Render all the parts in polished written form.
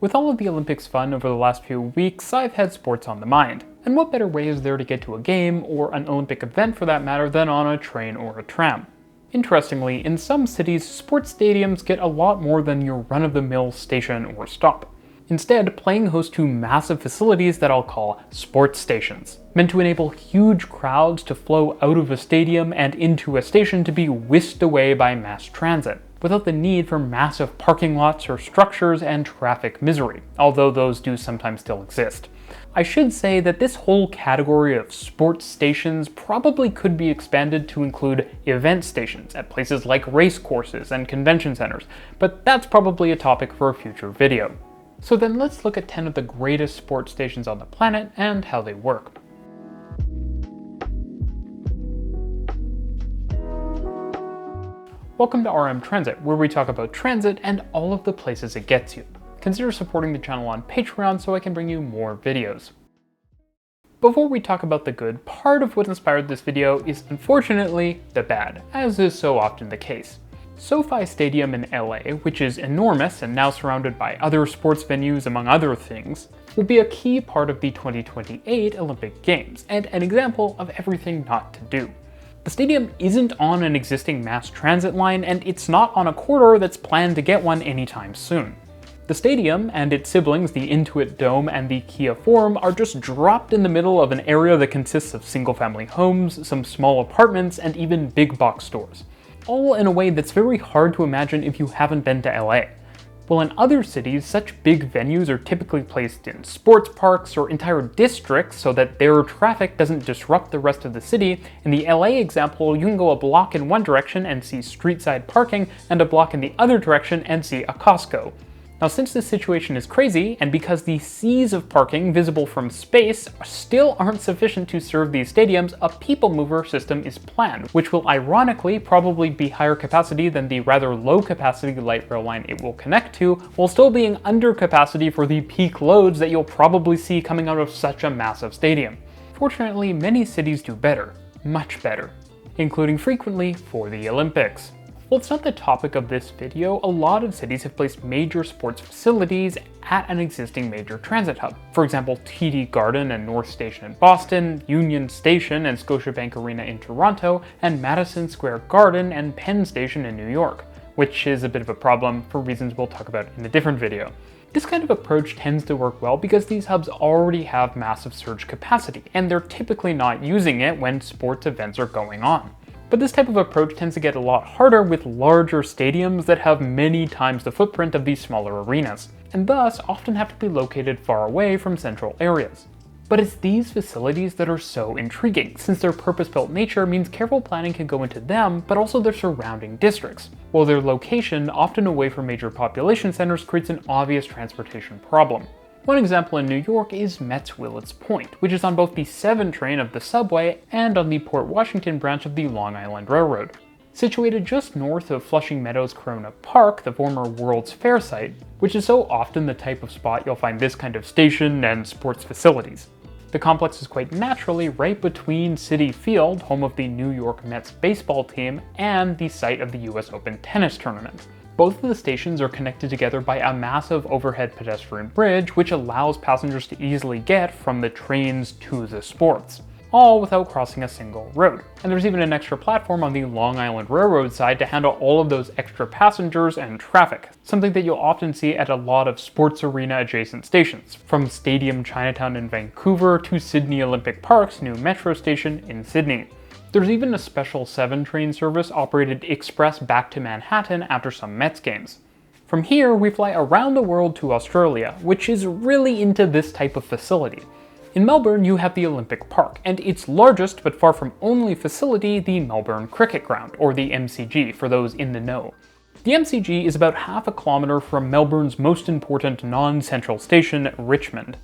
With all of the Olympics fun over the last few weeks, I've had sports on the mind. And what better way is there to get to a game, or an Olympic event for that matter, than on a train or a tram? Interestingly, in some cities, sports stadiums get a lot more than your run-of-the-mill station or stop. Instead, playing host to massive facilities that I'll call sports stations, meant to enable huge crowds to flow out of a stadium and into a station to be whisked away by mass transit, without the need for massive parking lots or structures and traffic misery, although those do sometimes still exist. I should say that this whole category of sports stations probably could be expanded to include event stations at places like race courses and convention centers, but that's probably a topic for a future video. So then let's look at 10 of the greatest sports stations on the planet and how they work. Welcome to RM Transit, where we talk about transit and all of the places it gets you. Consider supporting the channel on Patreon so I can bring you more videos. Before we talk about the good, part of what inspired this video is unfortunately the bad, as is so often the case. SoFi Stadium in LA, which is enormous and now surrounded by other sports venues among other things, will be a key part of the 2028 Olympic Games, and an example of everything not to do. The stadium isn't on an existing mass transit line, and it's not on a corridor that's planned to get one anytime soon. The stadium and its siblings, the Intuit Dome and the Kia Forum, are just dropped in the middle of an area that consists of single-family homes, some small apartments, and even big box stores. All in a way that's very hard to imagine if you haven't been to LA. While in other cities, such big venues are typically placed in sports parks or entire districts so that their traffic doesn't disrupt the rest of the city. In the LA example, you can go a block in one direction and see street-side parking, and a block in the other direction and see a Costco. Now, since this situation is crazy, and because the seas of parking visible from space still aren't sufficient to serve these stadiums, a people mover system is planned, which will ironically probably be higher capacity than the rather low capacity light rail line it will connect to, while still being under capacity for the peak loads that you'll probably see coming out of such a massive stadium. Fortunately, many cities do better, much better, including frequently for the Olympics. While it's not the topic of this video, a lot of cities have placed major sports facilities at an existing major transit hub. For example, TD Garden and North Station in Boston, Union Station and Scotiabank Arena in Toronto, and Madison Square Garden and Penn Station in New York, which is a bit of a problem for reasons we'll talk about in a different video. This kind of approach tends to work well because these hubs already have massive surge capacity, and they're typically not using it when sports events are going on. But this type of approach tends to get a lot harder with larger stadiums that have many times the footprint of these smaller arenas, and thus often have to be located far away from central areas. But it's these facilities that are so intriguing, since their purpose-built nature means careful planning can go into them, but also their surrounding districts, while their location, often away from major population centers, creates an obvious transportation problem. One example in New York is Met's Willets Point, which is on both the 7 train of the subway and on the Port Washington branch of the Long Island Railroad. Situated just north of Flushing Meadows Corona Park, the former World's Fair site, which is so often the type of spot you'll find this kind of station and sports facilities. The complex is quite naturally right between Citi Field, home of the New York Mets baseball team, and the site of the US Open tennis tournament. Both of the stations are connected together by a massive overhead pedestrian bridge, which allows passengers to easily get from the trains to the sports, all without crossing a single road. And there's even an extra platform on the Long Island Railroad side to handle all of those extra passengers and traffic, something that you'll often see at a lot of sports arena adjacent stations, from Stadium Chinatown in Vancouver to Sydney Olympic Park's new metro station in Sydney. There's even a special 7 train service operated express back to Manhattan after some Mets games. From here, we fly around the world to Australia, which is really into this type of facility. In Melbourne, you have the Olympic Park, and its largest but far from only facility, the Melbourne Cricket Ground, or the MCG for those in the know. The MCG is about half a kilometre from Melbourne's most important non-central station, Richmond.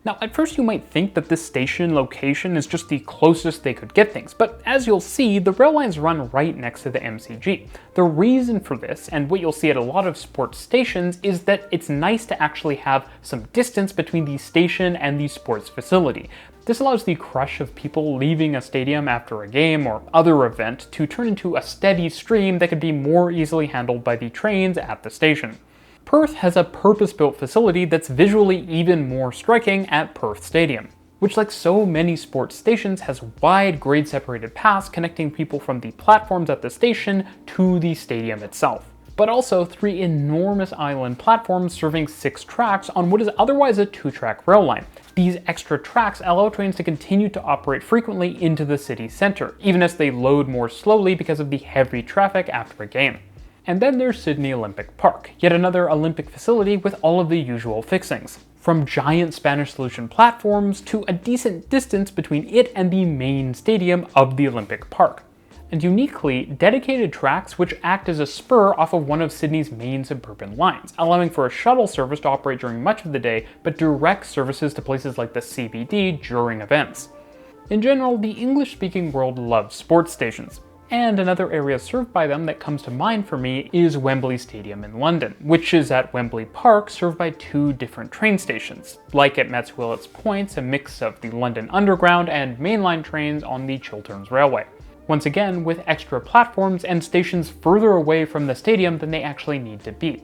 Now, at first you might think that this station location is just the closest they could get things, but as you'll see, the rail lines run right next to the MCG. The reason for this, and what you'll see at a lot of sports stations, is that it's nice to actually have some distance between the station and the sports facility. This allows the crush of people leaving a stadium after a game or other event to turn into a steady stream that could be more easily handled by the trains at the station. Perth has a purpose-built facility that's visually even more striking at Perth Stadium, which, like so many sports stations, has wide grade-separated paths connecting people from the platforms at the station to the stadium itself, but also 3 enormous island platforms serving 6 tracks on what is otherwise a 2-track rail line. These extra tracks allow trains to continue to operate frequently into the city center, even as they load more slowly because of the heavy traffic after a game. And then there's Sydney Olympic Park, yet another Olympic facility with all of the usual fixings, from giant Spanish solution platforms to a decent distance between it and the main stadium of the Olympic Park, and uniquely dedicated tracks which act as a spur off of one of Sydney's main suburban lines, allowing for a shuttle service to operate during much of the day, but direct services to places like the CBD during events. In general, the English-speaking world loves sports stations, and another area served by them that comes to mind for me is Wembley Stadium in London, which is at Wembley Park, served by 2 different train stations. Like at Metz Willets Points, a mix of the London Underground and mainline trains on the Chilterns Railway. Once again, with extra platforms and stations further away from the stadium than they actually need to be.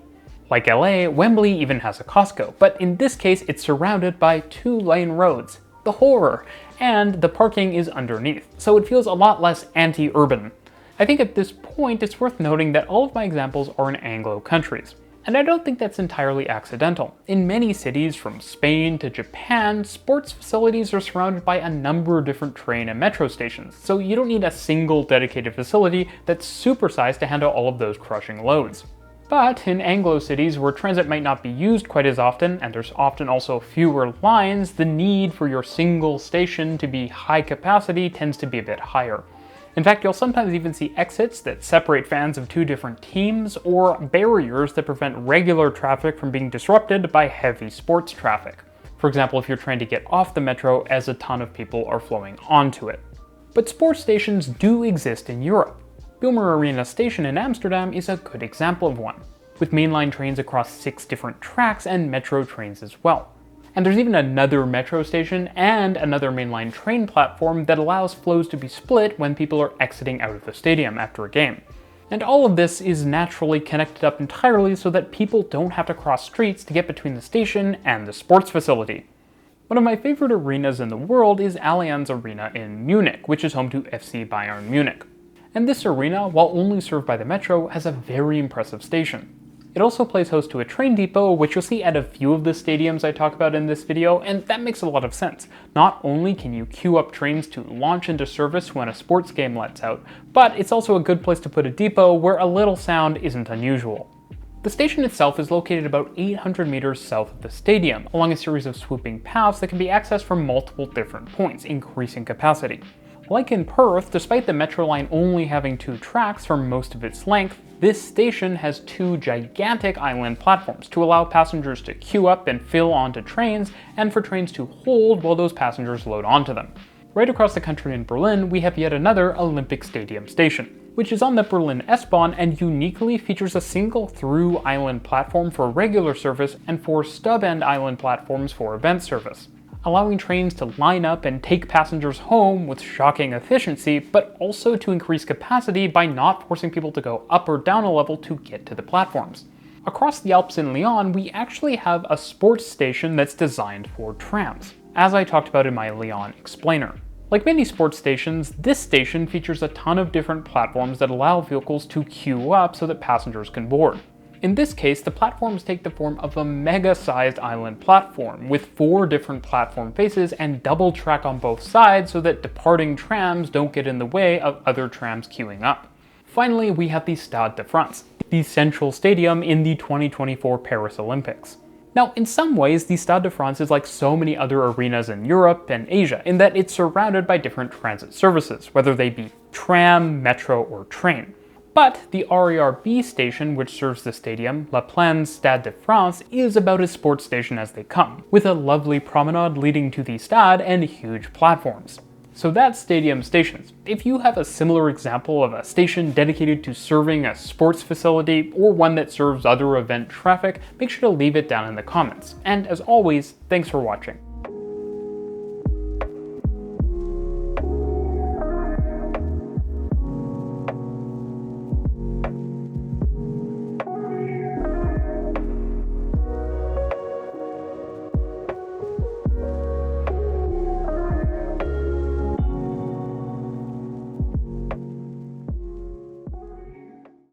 Like LA, Wembley even has a Costco, but in this case it's surrounded by 2-lane roads. The horror! And the parking is underneath, so it feels a lot less anti-urban. I think at this point it's worth noting that all of my examples are in Anglo countries, and I don't think that's entirely accidental. In many cities, from Spain to Japan, sports facilities are surrounded by a number of different train and metro stations, so you don't need a single dedicated facility that's supersized to handle all of those crushing loads. But in Anglo cities where transit might not be used quite as often, and there's often also fewer lines, the need for your single station to be high capacity tends to be a bit higher. In fact, you'll sometimes even see exits that separate fans of 2 different teams, or barriers that prevent regular traffic from being disrupted by heavy sports traffic. For example, if you're trying to get off the metro as a ton of people are flowing onto it. But sports stations do exist in Europe. Bijlmer Arena Station in Amsterdam is a good example of one, with mainline trains across 6 different tracks and metro trains as well. And there's even another metro station and another mainline train platform that allows flows to be split when people are exiting out of the stadium after a game. And all of this is naturally connected up entirely so that people don't have to cross streets to get between the station and the sports facility. One of my favorite arenas in the world is Allianz Arena in Munich, which is home to FC Bayern Munich. And this arena, while only served by the metro, has a very impressive station. It also plays host to a train depot, which you'll see at a few of the stadiums I talk about in this video, and that makes a lot of sense. Not only can you queue up trains to launch into service when a sports game lets out, but it's also a good place to put a depot where a little sound isn't unusual. The station itself is located about 800 meters south of the stadium, along a series of swooping paths that can be accessed from multiple different points, increasing capacity. Like in Perth, despite the metro line only having 2 tracks for most of its length, this station has 2 gigantic island platforms to allow passengers to queue up and fill onto trains, and for trains to hold while those passengers load onto them. Right across the country in Berlin, we have yet another Olympic Stadium station, which is on the Berlin S-Bahn and uniquely features a single through island platform for regular service and 4 stub-end island platforms for event service, allowing trains to line up and take passengers home with shocking efficiency, but also to increase capacity by not forcing people to go up or down a level to get to the platforms. Across the Alps in Lyon, we actually have a sports station that's designed for trams, as I talked about in my Lyon explainer. Like many sports stations, this station features a ton of different platforms that allow vehicles to queue up so that passengers can board. In this case, the platforms take the form of a mega-sized island platform with 4 different platform faces and double track on both sides so that departing trams don't get in the way of other trams queuing up. Finally, we have the Stade de France, the central stadium in the 2024 Paris Olympics. Now, in some ways, the Stade de France is like so many other arenas in Europe and Asia in that it's surrounded by different transit services, whether they be tram, metro, or train. But the RER-B station, which serves the stadium, La Plaine Stade de France, is about as sports station as they come, with a lovely promenade leading to the stade and huge platforms. So that's stadium stations. If you have a similar example of a station dedicated to serving a sports facility, or one that serves other event traffic, make sure to leave it down in the comments. And as always, thanks for watching.